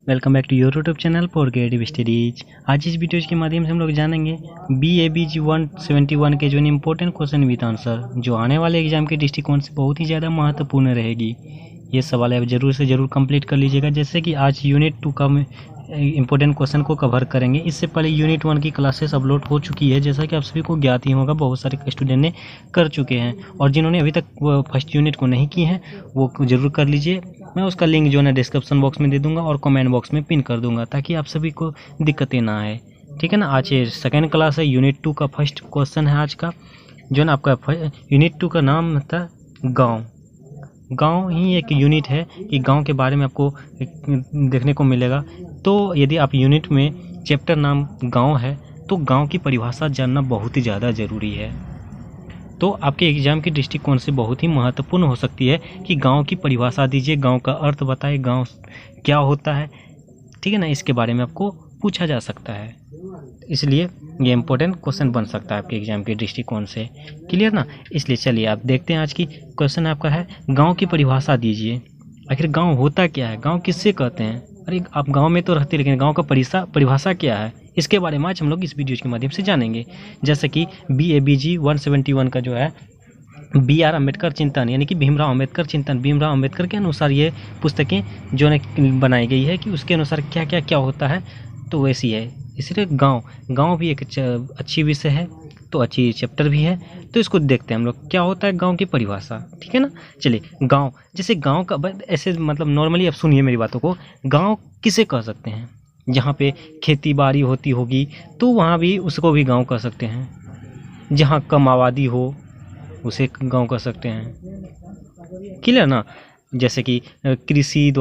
Welcome back to your YouTube channel for creative studies. आज इस videos के माध्यम से हम लोग जानेंगे BABG 171 के जो इम्पोर्टेंट क्वेश्चन विद आंसर जो आने वाले एग्जाम के दृष्टिकोण से बहुत ही ज़्यादा महत्वपूर्ण रहेगी। ये सवाल आप जरूर से ज़रूर कंप्लीट कर लीजिएगा। जैसे कि आज यूनिट 2 का इम्पोर्टेंट क्वेश्चन को कवर करेंगे। इससे पहले यूनिट 1 की क्लासेस अपलोड हो चुकी है, जैसा कि आप सभी को ज्ञात ही होगा, बहुत सारे स्टूडेंट ने कर चुके हैं। और जिन्होंने अभी तक फर्स्ट यूनिट को नहीं की हैं वो ज़रूर कर लीजिए। मैं उसका लिंक जो है डिस्क्रिप्शन बॉक्स में दे दूंगा और कमेंट बॉक्स में पिन कर दूंगा, ताकि आप सभी को दिक्कतें ना आए। ठीक है ना। आज ये सेकेंड क्लास है, यूनिट 2 का फर्स्ट क्वेश्चन है आज का। जो ना आपका यूनिट 2 का नाम था गाँव। गांव ही एक यूनिट है कि गांव के बारे में आपको देखने को मिलेगा। तो यदि आप यूनिट में चैप्टर नाम गांव है तो गांव की परिभाषा जानना बहुत ही ज़्यादा ज़रूरी है। तो आपके एग्ज़ाम के दृष्टिकोण से बहुत ही महत्वपूर्ण हो सकती है कि गांव की परिभाषा दीजिए, गांव का अर्थ बताए, गांव क्या होता है। ठीक है ना, इसके बारे में आपको पूछा जा सकता है, इसलिए ये इम्पोर्टेंट क्वेश्चन बन सकता है आपके एग्जाम के दृष्टिकोण से। क्लियर ना। इसलिए चलिए आप देखते हैं। आज की क्वेश्चन आपका है गांव की परिभाषा दीजिए। आखिर गांव होता क्या है, गांव किससे कहते हैं। अरे आप गांव में तो रहते, लेकिन गांव का परिभाषा क्या है, इसके बारे में आज हम लोग इस वीडियो के माध्यम से जानेंगे। जैसे कि BABG 171 का जो है BR अम्बेडकर चिंतन, यानी कि भीमराव अम्बेडकर चिंतन, भीमराव अम्बेडकर के अनुसार ये पुस्तकें जो है बनाई गई है कि उसके अनुसार क्या क्या क्या होता है, तो वैसी है। इसलिए गांव भी एक अच्छी विषय है, तो अच्छी चैप्टर भी है। तो इसको देखते हैं हम लोग क्या होता है गांव की परिभाषा। ठीक है ना। चलिए गांव, जैसे गांव का ऐसे मतलब नॉर्मली आप सुनिए मेरी बातों को। गांव किसे कह सकते हैं, जहाँ पे खेती बाड़ी होती होगी तो वहाँ भी उसको भी गांव कह सकते हैं। जहाँ कम आबादी हो उसे गांव कह सकते हैं। क्लियर ना। जैसे कि कृषि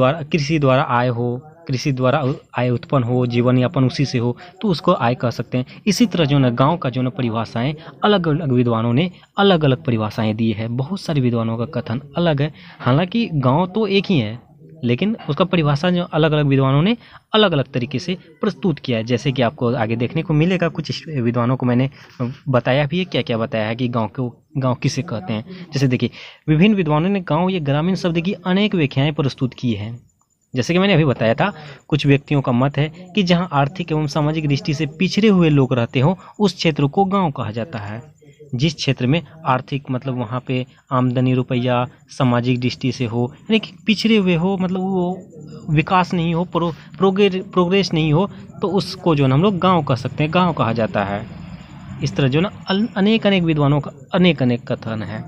द्वारा आय हो, कृषि द्वारा आय उत्पन्न हो, जीवन यापन उसी से हो, तो उसको आय कह सकते हैं। इसी तरह जो ना गांव का जो ना परिभाषाएं अलग अलग विद्वानों ने अलग अलग परिभाषाएं दी है। बहुत सारे विद्वानों का कथन अलग है। हालांकि गांव तो एक ही है, लेकिन उसका परिभाषा जो अलग अलग विद्वानों ने अलग अलग तरीके से प्रस्तुत किया है। जैसे कि आपको आगे देखने को मिलेगा, कुछ विद्वानों को मैंने बताया भी है क्या क्या बताया है कि गांव किसे कहते हैं। जैसे देखिए, विभिन्न विद्वानों ने गांव या ग्रामीण शब्द की अनेक व्याख्याएं प्रस्तुत की हैं। जैसे कि मैंने अभी बताया था, कुछ व्यक्तियों का मत है कि जहां आर्थिक एवं सामाजिक दृष्टि से पिछड़े हुए लोग रहते हो उस क्षेत्र को गांव कहा जाता है। जिस क्षेत्र में आर्थिक मतलब वहाँ पे आमदनी रुपया सामाजिक दृष्टि से हो, यानी कि पिछड़े हुए हो, मतलब वो विकास नहीं हो, प्रोग्रेस नहीं हो, तो उसको जो है हम लोग गांव कह सकते हैं, गांव कहा जाता है। इस तरह जो ना अनेक विद्वानों का अनेक कथन है।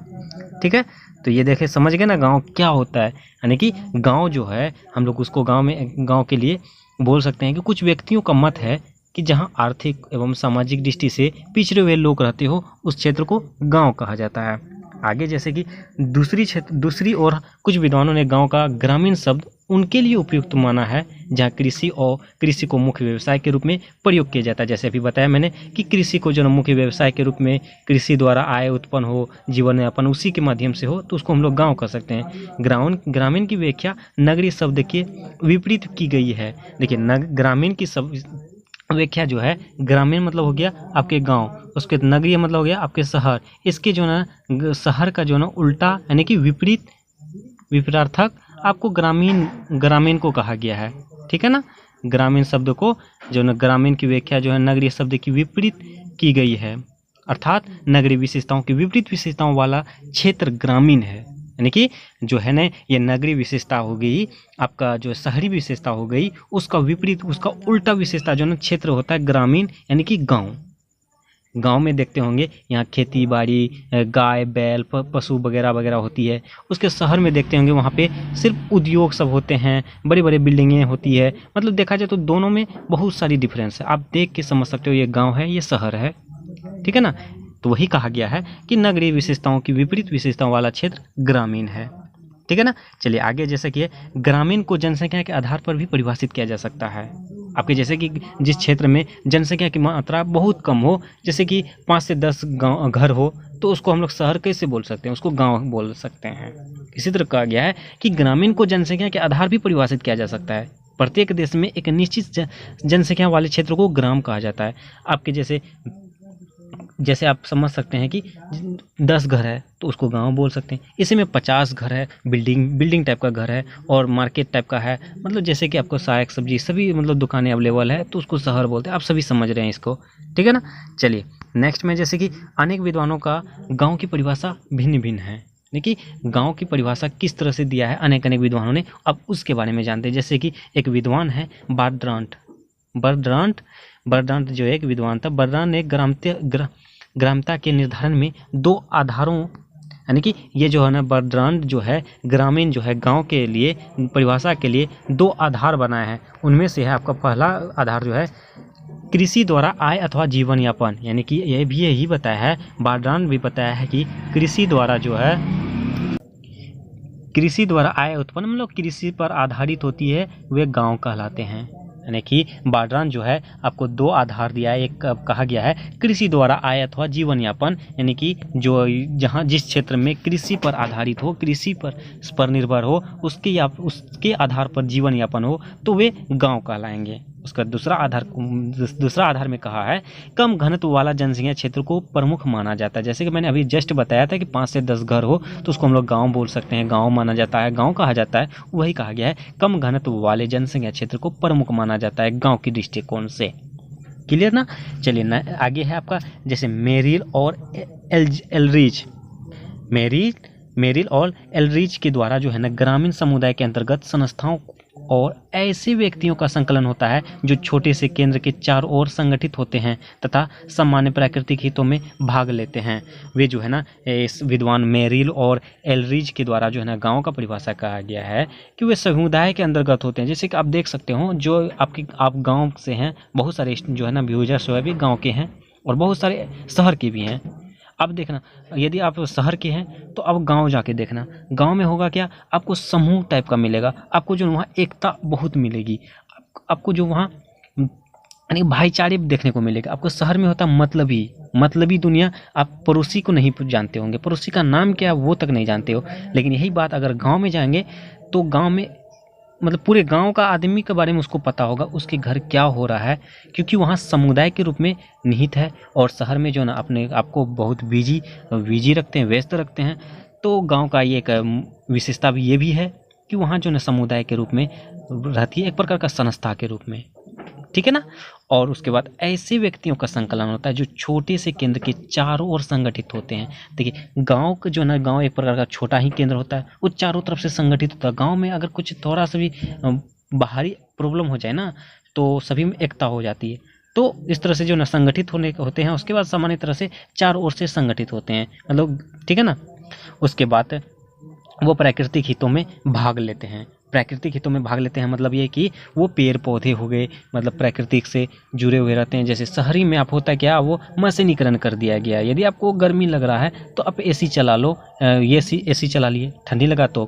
ठीक है। तो ये देखें, समझ गए ना गांव क्या होता है। यानी कि गांव जो है हम लोग उसको गांव के लिए बोल सकते हैं कि कुछ व्यक्तियों का मत है कि जहां आर्थिक एवं सामाजिक दृष्टि से पिछड़े हुए लोग रहते हो उस क्षेत्र को गांव कहा जाता है। आगे जैसे कि दूसरी ओर कुछ विद्वानों ने गांव का ग्रामीण शब्द उनके लिए उपयुक्त माना है जहां कृषि को मुख्य व्यवसाय के रूप में प्रयोग किया जाता है। जैसे अभी बताया मैंने कि कृषि को जो मुख्य व्यवसाय के रूप में, कृषि द्वारा आय उत्पन्न हो, जीवन यापन उसी के माध्यम से हो, तो उसको हम लोग गाँव कह सकते हैं। ग्रामीण की व्याख्या नगरीय शब्द के विपरीत की गई है। देखिए, ग्रामीण की व्याख्या जो है, ग्रामीण मतलब हो गया आपके गांव, उसके नगरीय मतलब हो गया आपके शहर। इसके जो ना शहर का जो ना उल्टा यानी कि विपरीतार्थक आपको ग्रामीण को कहा गया है। ठीक है ना। ग्रामीण शब्द को जो ना ग्रामीण की व्याख्या जो है नगरीय शब्द की विपरीत की गई है, अर्थात नगरीय विशेषताओं की विपरीत विशेषताओं वाला क्षेत्र ग्रामीण है। यानी कि जो है ना ये नगरीय विशेषता हो गई, आपका जो शहरी विशेषता हो गई, उसका विपरीत, उसका उल्टा विशेषता जो ना क्षेत्र होता है ग्रामीण, यानी कि गांव में देखते होंगे यहाँ खेती बाड़ी, गाय बैल पशु वगैरह वगैरह होती है। उसके शहर में देखते होंगे वहाँ पे सिर्फ उद्योग सब होते हैं, बड़ी बड़ी बिल्डिंगें होती है। मतलब देखा जाए तो दोनों में बहुत सारी डिफरेंस है। आप देख के समझ सकते हो ये गाँव है, ये शहर है। ठीक है ना। तो वही कहा गया है कि नगरीय विशेषताओं की विपरीत विशेषताओं वाला क्षेत्र ग्रामीण है। ठीक है ना। चलिए आगे, जैसे कि ग्रामीण को जनसंख्या के आधार पर भी परिभाषित किया जा सकता है। आपके जैसे कि जिस क्षेत्र में जनसंख्या की मात्रा बहुत कम हो, जैसे कि 5 से 10 गाँव घर हो, तो उसको हम लोग शहर कैसे बोल सकते हैं, उसको गाँव बोल सकते हैं। इसी तरह कहा गया है कि ग्रामीण को जनसंख्या के आधार भी परिभाषित किया जा सकता है। प्रत्येक देश में एक निश्चित जनसंख्या वाले क्षेत्र को ग्राम कहा जाता है। आपके जैसे जैसे आप समझ सकते हैं कि 10 घर है तो उसको गांव बोल सकते हैं। इसी में 50 घर है, बिल्डिंग टाइप का घर है और मार्केट टाइप का है, मतलब जैसे कि आपको साग सब्जी सभी मतलब दुकानें अवेलेबल है तो उसको शहर बोलते हैं। आप सभी समझ रहे हैं इसको, ठीक है ना। चलिए नेक्स्ट में, जैसे कि अनेक विद्वानों का गाँव की परिभाषा भिन्न भिन्न है। देखिए गांव की परिभाषा किस तरह से दिया है अनेक विद्वानों ने, अब उसके बारे में जानते हैं। जैसे कि एक विद्वान है बर्ट्रांड। बर्ट्रांड जो एक विद्वान था, बर्ट्रांड ने ग्राम्यता के निर्धारण में 2 आधारों, यानी कि ये जो है ना बर्ट्रांड जो है ग्रामीण जो है गांव के लिए परिभाषा के लिए 2 आधार बनाए हैं। उनमें से है आपका पहला आधार जो है कृषि द्वारा आय अथवा जीवन यापन, यानी कि ये भी यही बताया है, बर्ट्रांड भी बताया है कि कृषि द्वारा जो है कृषि द्वारा आय उत्पन्न मतलब कृषि पर आधारित होती है, वे गांव कहलाते हैं। यानी कि बर्ट्रांड जो है आपको 2 आधार दिया है। एक कहा गया है कृषि द्वारा आय अथवा जीवन यापन, यानी कि जो जहाँ जिस क्षेत्र में कृषि पर आधारित हो, कृषि पर निर्भर हो, उसके आधार पर जीवन यापन हो तो वे गांव कहलाएंगे। उसका दूसरा आधार में कहा है कम घनत्व वाला जनसंख्या क्षेत्र को प्रमुख माना जाता है। जैसे कि मैंने अभी जस्ट बताया था कि 5 से 10 घर हो तो उसको हम लोग गांव बोल सकते हैं, गांव माना जाता है, गांव कहा जाता है। वही कहा गया है कम घनत्व वाले जनसंख्या क्षेत्र को प्रमुख माना जाता है गांव की दृष्टिकोण से। क्लियर ना। चलिए ना आगे है आपका जैसे मेरिल और एल्ड्रिच के द्वारा जो है ना ग्रामीण समुदाय के अंतर्गत संस्थाओं और ऐसे व्यक्तियों का संकलन होता है जो छोटे से केंद्र के चारों ओर संगठित होते हैं तथा सामान्य प्राकृतिक हितों में भाग लेते हैं। वे जो है ना इस विद्वान मेरिल और एल्ड्रिच के द्वारा जो है ना गांव का परिभाषा कहा गया है कि वे समुदाय के अंतर्गत होते हैं। जैसे कि आप देख सकते हो जो आप गाँव से हैं, बहुत सारे जो है ना व्यूजर्स जो है भी गाँव के हैं और बहुत सारे शहर के भी हैं। अब देखना यदि आप शहर के हैं तो अब गांव जाके देखना, गांव में होगा क्या, आपको समूह टाइप का मिलेगा, आपको जो वहाँ एकता बहुत मिलेगी, आपको जो वहाँ यानी भाईचारे देखने को मिलेगा। आपको शहर में होता मतलबी दुनिया, आप पड़ोसी को नहीं जानते होंगे, पड़ोसी का नाम क्या वो तक नहीं जानते हो। लेकिन यही बात अगर गाँव में जाएंगे तो गाँव में मतलब पूरे गांव का आदमी के बारे में उसको पता होगा, उसके घर क्या हो रहा है, क्योंकि वहाँ समुदाय के रूप में निहित है। और शहर में जो ना अपने आपको बहुत बिजी रखते हैं, व्यस्त रखते हैं। तो गांव का ये एक विशेषता भी ये भी है कि वहाँ जो ना समुदाय के रूप में रहती है, एक प्रकार का संस्था के रूप में, ठीक है ना। और उसके बाद ऐसे व्यक्तियों का संकलन होता है जो छोटे से केंद्र के चारों ओर संगठित होते हैं। देखिए गांव का जो ना गांव एक प्रकार का छोटा ही केंद्र होता है, वो चारों तरफ से संगठित होता है। गांव में अगर कुछ थोड़ा सा भी बाहरी प्रॉब्लम हो जाए ना तो सभी में एकता हो जाती है। तो इस तरह से जो ना संगठित होते हैं, उसके बाद सामान्य तरह से चारों ओर से संगठित होते हैं, मतलब ठीक है ना। उसके बाद वो प्राकृतिक हितों में भाग लेते हैं। प्राकृतिक हितों में भाग लेते हैं मतलब ये कि वो पेड़ पौधे हो गए, मतलब प्राकृतिक से जुड़े हुए रहते हैं। जैसे शहरी में आप होता है क्या, वो मशीनीकरण कर दिया गया। यदि आपको गर्मी लग रहा है तो आप एसी चला लो, एसी चला लिए, ठंडी लगा तो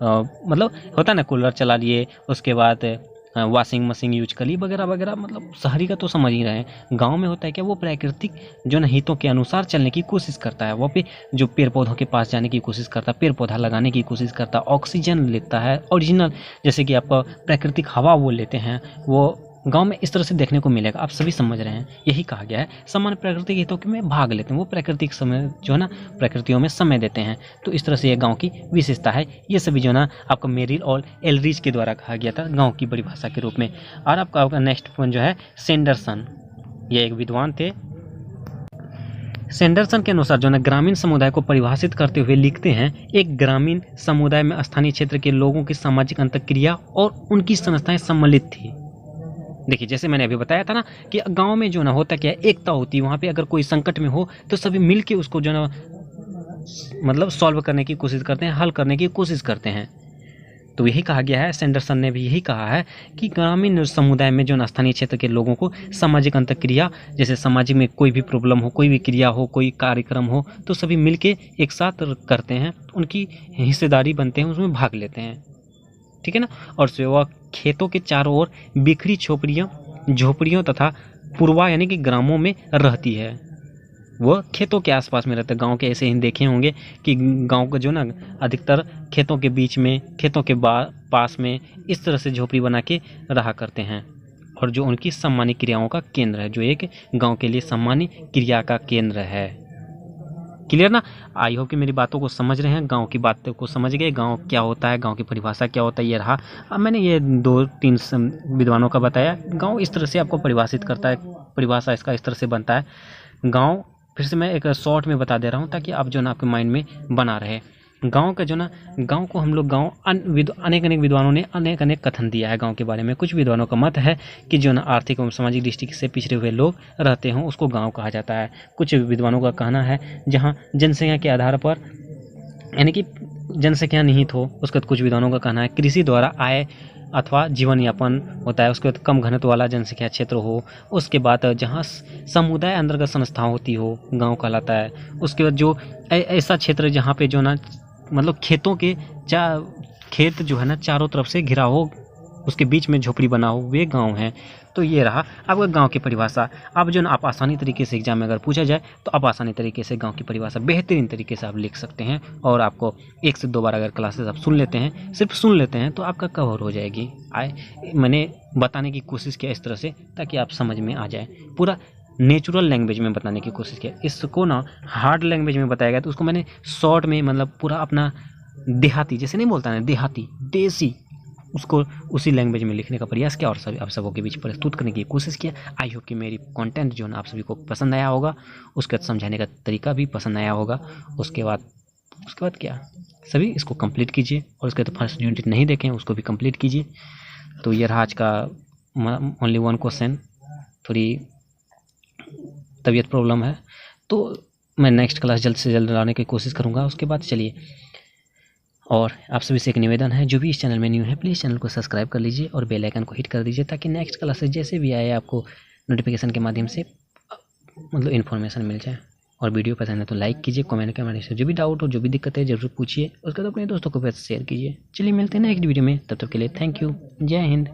मतलब होता है ना कूलर चला लिए, उसके बाद वॉशिंग मशीन यूज कर ली वगैरह वगैरह। मतलब शहरी का तो समझ ही रहे हैं। गांव में होता है क्या, वो प्राकृतिक जो ना हितों के अनुसार चलने की कोशिश करता है। वो पे जो पेड़ पौधों के पास जाने की कोशिश करता है, पेड़ पौधा लगाने की कोशिश करता है, ऑक्सीजन लेता है ओरिजिनल, जैसे कि आपका प्राकृतिक हवा वो लेते हैं। वो गांव में इस तरह से देखने को मिलेगा, आप सभी समझ रहे हैं। यही कहा गया है सामान्य प्राकृतिक हितों में भाग लेते हैं, वो प्राकृतिक समय जो है ना प्रकृतियों में समय देते हैं। तो इस तरह से ये गांव की विशेषता है। ये सभी जो है ना आपका मेरिल और एल्ड्रिच के द्वारा कहा गया था गांव की परिभाषा के रूप में। और आपका नेक्स्ट पॉइंट जो है सैंडरसन, ये एक विद्वान थे। सैंडरसन के अनुसार जो है ग्रामीण समुदाय को परिभाषित करते हुए लिखते हैं, एक ग्रामीण समुदाय में स्थानीय क्षेत्र के लोगों की सामाजिक अंतःक्रिया और उनकी संस्थाएं सम्मिलित थी। देखिए जैसे मैंने अभी बताया था ना कि गांव में जो ना होता क्या है, एकता होती है। वहाँ पे अगर कोई संकट में हो तो सभी मिल के उसको जो ना मतलब सॉल्व करने की कोशिश करते हैं, हल करने की कोशिश करते हैं। तो यही कहा गया है, सैंडरसन ने भी यही कहा है कि ग्रामीण समुदाय में जो ना स्थानीय क्षेत्र के लोगों को सामाजिक अंतःक्रिया, जैसे समाज में कोई भी प्रॉब्लम हो, कोई भी क्रिया हो, कोई कार्यक्रम हो तो सभी मिल के एक साथ करते हैं, उनकी हिस्सेदारी बनते हैं, उसमें भाग लेते हैं, ठीक है ना। और वह खेतों के चारों ओर बिखरी झोपड़ियों तथा पूर्वा यानी कि ग्रामों में रहती है। वह खेतों के आसपास में रहते हैं। गांव के ऐसे ही देखे होंगे कि गांव का जो ना अधिकतर खेतों के बीच में, खेतों के पास में इस तरह से झोपड़ी बना के रहा करते हैं। और जो उनकी सम्मानित क्रियाओं का केंद्र है, जो एक गांव के लिए सम्मानित क्रिया का केंद्र है। क्लियर ना? आई होप कि मेरी बातों को समझ रहे हैं, गांव की बातों को समझ गए, गांव क्या होता है, गांव की परिभाषा क्या होता है। ये रहा, अब मैंने ये 2-3 विद्वानों का बताया। गांव इस तरह से आपको परिभाषित करता है, परिभाषा इसका इस तरह से बनता है। गांव फिर से मैं एक शॉर्ट में बता दे रहा हूँ ताकि आप जो ना आपके माइंड में बना रहे। गांव का जो ना, गांव को हम लोग गांव अनेक अनेक विद्वानों ने अनेक अनेक कथन दिया है गांव के बारे में। कुछ विद्वानों का मत है कि जो ना आर्थिक एवं सामाजिक दृष्टि से पिछड़े हुए लोग रहते हों उसको गांव कहा जाता है। कुछ विद्वानों का कहना है जहां जनसंख्या के आधार पर, यानी कि जनसंख्या निहित हो। उसके बाद कुछ विद्वानों का कहना है कृषि द्वारा आय अथवा जीवन यापन होता है। उसके बाद कम घनत्व वाला जनसंख्या क्षेत्र हो। उसके बाद जहाँ समुदाय अंतर्गत संस्था होती हो, गांव कहलाता है। उसके बाद जो ऐसा क्षेत्र जहाँ पे जो ना मतलब खेतों के खेत जो है ना चारों तरफ से घिरा हो, उसके बीच में झोपड़ी बना हो, वे गांव हैं। तो ये रहा आपका गांव की परिभाषा। अब जो ना आप आसानी तरीके से एग्जाम में अगर पूछा जाए तो आप आसानी तरीके से गांव की परिभाषा बेहतरीन तरीके से आप लिख सकते हैं। और आपको 1 से 2 बार अगर क्लासेस आप सुन लेते हैं, सिर्फ सुन लेते हैं, तो आपका कवर हो जाएगी। मैंने बताने की कोशिश किया इस तरह से ताकि आप समझ में आ जाए। पूरा नेचुरल लैंग्वेज में बताने की कोशिश किया। इसको ना हार्ड लैंग्वेज में बताया गया तो उसको मैंने शॉर्ट में, मतलब पूरा अपना देहाती, जैसे नहीं बोलता ना, देहाती देसी, उसको उसी लैंग्वेज में लिखने का प्रयास किया और सभी आप सबों के बीच प्रस्तुत करने की कोशिश किया। आई होप कि मेरी कंटेंट जो है ना आप सभी को पसंद आया होगा, उसके बाद समझाने का तरीका भी पसंद आया होगा। उसके बाद क्या, सभी इसको कंप्लीट कीजिए और उसके बाद फर्स्ट यूनिट नहीं देखें उसको भी कंप्लीट कीजिए। तो ये रहा आज का ओनली 1 क्वेश्चन। थोड़ी तबीयत प्रॉब्लम है तो मैं नेक्स्ट क्लास जल्द से जल्द लाने की कोशिश करूँगा। उसके बाद चलिए, और आप सभी से एक निवेदन है, जो भी इस चैनल में न्यू है प्लीज़ चैनल को सब्सक्राइब कर लीजिए और बेल आइकन को हिट कर दीजिए ताकि नेक्स्ट क्लासेस जैसे भी आए आपको नोटिफिकेशन के माध्यम से मतलब इन्फॉर्मेशन मिल जाए। और वीडियो पसंद है तो लाइक कीजिए, कमेंट के माध्यम से जो भी डाउट हो, जो भी दिक्कत है ज़रूर पूछिए। उसके बाद अपने दोस्तों को भी शेयर कीजिए। चलिए मिलते हैं नेक्स्ट वीडियो में, तब तक के लिए थैंक यू, जय हिंद।